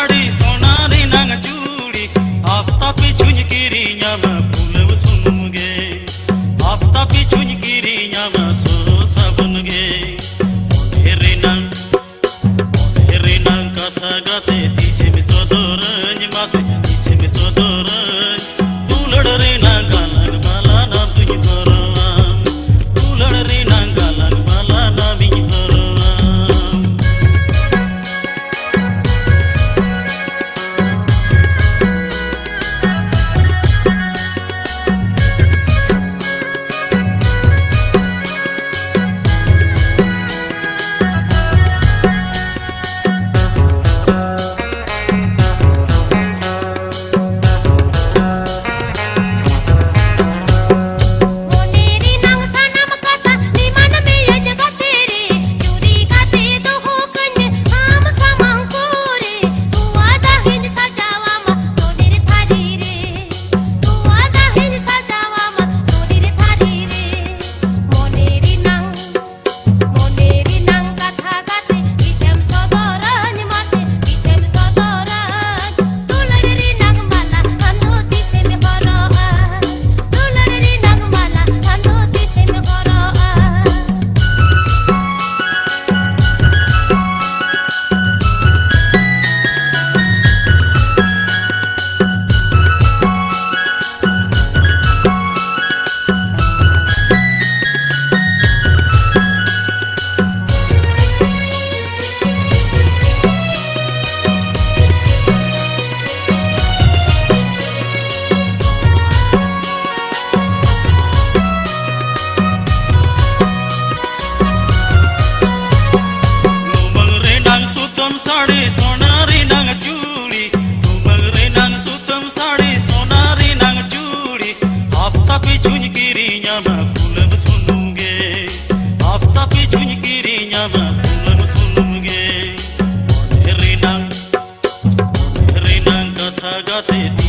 साड़ी सोनारी नंग चूड़ी आफ्ता पिछुन किरी न्यामा फूलव सुनुगे आफ्ता पिछुन किरी न्यामा सो साबुनगे ओढेरे नंग कथा गाते दिसे में सोदोरन मासे दिसे में सोदोरन तुलड़ रे नंग गालंग बाला ना तुझ परवाम तुलड़ रे नंग गालंग बाला ना बिज परवाम साड़ी सोनारी नंग चूड़ी तुमंग रे नंग सुतम साड़ी सोनारी नंग चूड़ी आफ्ता पिछुन किरी न्यामा फूलव सुनुगे आफ्ता पिछुन किरी न्यामा फूलव सुनुगे ओढेरे नंग कथा गाते